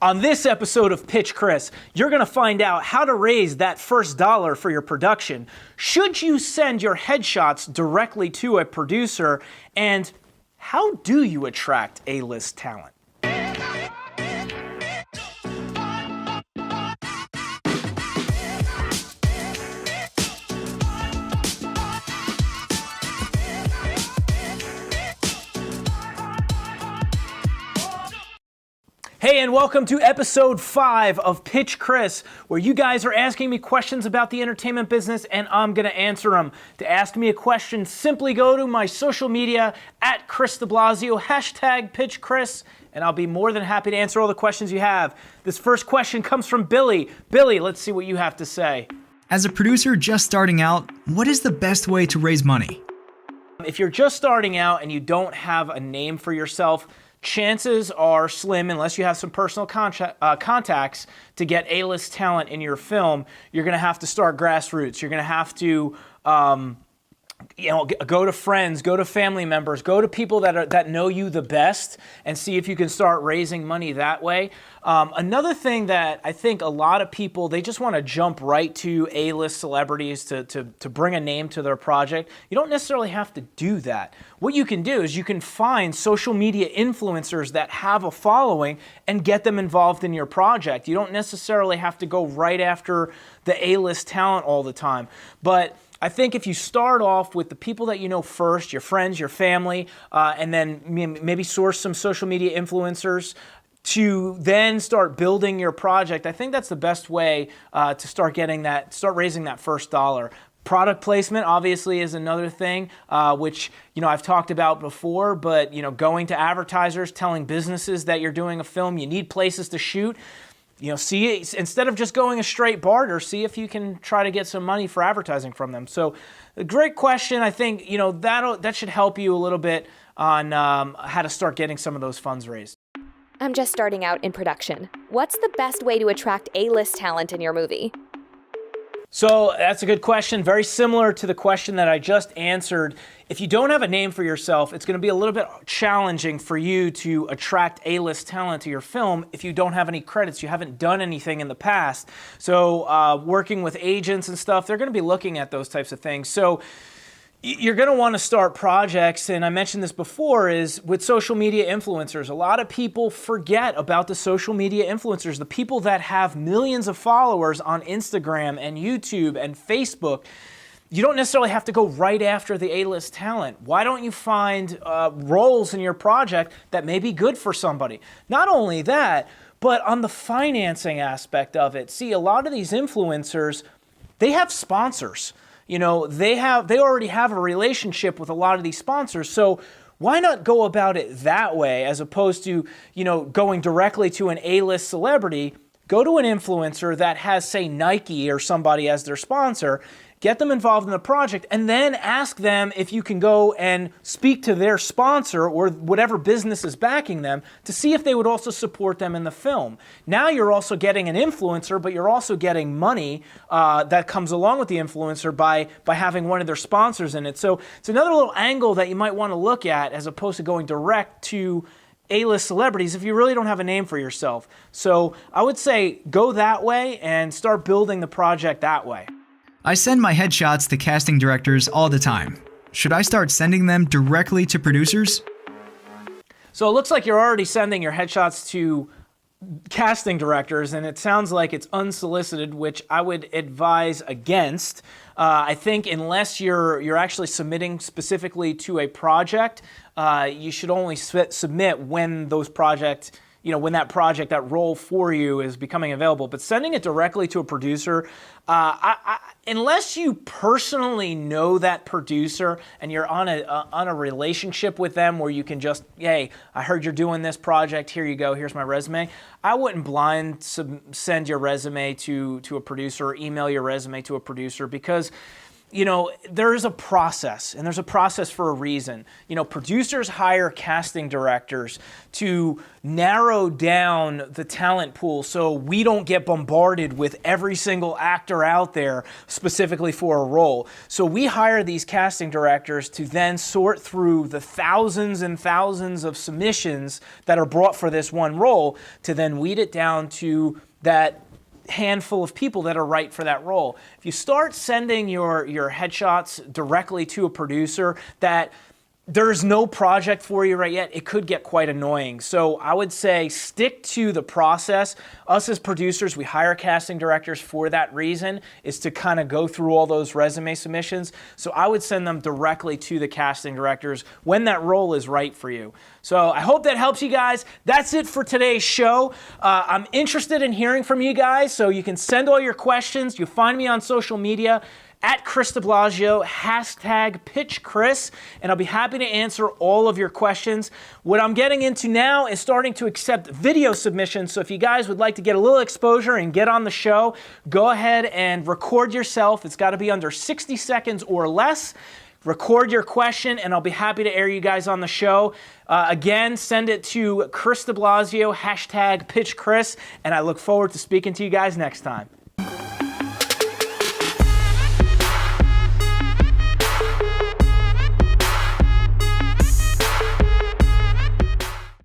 On this episode of Pitch Chris, you're going to find out how to raise that first dollar for your production. Should you send your headshots directly to a producer? And how do you attract A-list talent? Hey, and welcome to episode 5 of Pitch Chris, where you guys are asking me questions about the entertainment business and I'm going to answer them. To ask me a question, simply go to my social media at Chris DeBlasio, hashtag Pitch Chris, and I'll be more than happy to answer all the questions you have. This first question comes from Billy. Billy, let's see what you have to say. As a producer just starting out, what is the best way to raise money? If you're just starting out and you don't have a name for yourself, chances are slim, unless you have some personal contacts to get A-list talent in your film, you're going to have to start grassroots. You're going to have to go to friends, go to family members, go to people that know you the best and see if you can start raising money that way. Another thing that I think a lot of people, they just want to jump right to A-list celebrities to bring a name to their project. You don't necessarily have to do that. What you can do is you can find social media influencers that have a following and get them involved in your project. You don't necessarily have to go right after the A-list talent all the time. But I think if you start off with the people that you know first, your friends, your family, and then maybe source some social media influencers to then start building your project, I think that's the best way to start raising that first dollar. Product placement obviously is another thing, which I've talked about before, but going to advertisers, telling businesses that you're doing a film, you need places to shoot. See, instead of just going a straight barter, see if you can try to get some money for advertising from them. So, a great question. I think that should help you a little bit on how to start getting some of those funds raised. I'm just starting out in production. What's the best way to attract A-list talent in your movie? So that's a good question. Very similar to the question that I just answered. If you don't have a name for yourself, it's going to be a little bit challenging for you to attract A-list talent to your film if you don't have any credits, you haven't done anything in the past. So working with agents and stuff, they're going to be looking at those types of things. So you're going to want to start projects, and I mentioned this before, is with social media influencers. A lot of people forget about the social media influencers, the people that have millions of followers on Instagram and YouTube and Facebook. You don't necessarily have to go right after the A-list talent. Why don't you find roles in your project that may be good for somebody? Not only that, but on the financing aspect of it. See, a lot of these influencers, they have sponsors. They already have a relationship with a lot of these sponsors. So why not go about it that way as opposed to, going directly to an A-list celebrity? Go to an influencer that has, say, Nike or somebody as their sponsor, get them involved in the project, and then ask them if you can go and speak to their sponsor or whatever business is backing them to see if they would also support them in the film. Now you're also getting an influencer, but you're also getting money that comes along with the influencer by having one of their sponsors in it. So it's another little angle that you might want to look at as opposed to going direct to A-list celebrities if you really don't have a name for yourself. So I would say go that way and start building the project that way. I send my headshots to casting directors all the time. Should I start sending them directly to producers? So it looks like you're already sending your headshots to casting directors, and it sounds like it's unsolicited, which I would advise against. I think unless you're actually submitting specifically to a project, you should only submit when those projects, when that role for you is becoming available. But sending it directly to a producer, unless you personally know that producer and you're on a relationship with them where you can just, hey, I heard you're doing this project, here you go, here's my resume. I wouldn't blind send your resume to a producer or email your resume to a producer because there's a process, and there's a process for a reason. Producers hire casting directors to narrow down the talent pool so we don't get bombarded with every single actor out there specifically for a role. So we hire these casting directors to then sort through the thousands and thousands of submissions that are brought for this one role to then weed it down to that handful of people that are right for that role. If you start sending your headshots directly to a producer that there's no project for you right yet, it could get quite annoying. So I would say stick to the process. Us as producers, we hire casting directors for that reason, is to kind of go through all those resume submissions. So I would send them directly to the casting directors when that role is right for you. So I hope that helps you guys. That's it for today's show. I'm interested in hearing from you guys, so you can send all your questions. You'll find me on social media at Chris DeBlasio, #PitchChris, and I'll be happy to answer all of your questions. What I'm getting into now is starting to accept video submissions, so if you guys would like to get a little exposure and get on the show, go ahead and record yourself. It's got to be under 60 seconds or less. Record your question, and I'll be happy to air you guys on the show. Again, send it to Chris DeBlasio, #PitchChris, and I look forward to speaking to you guys next time.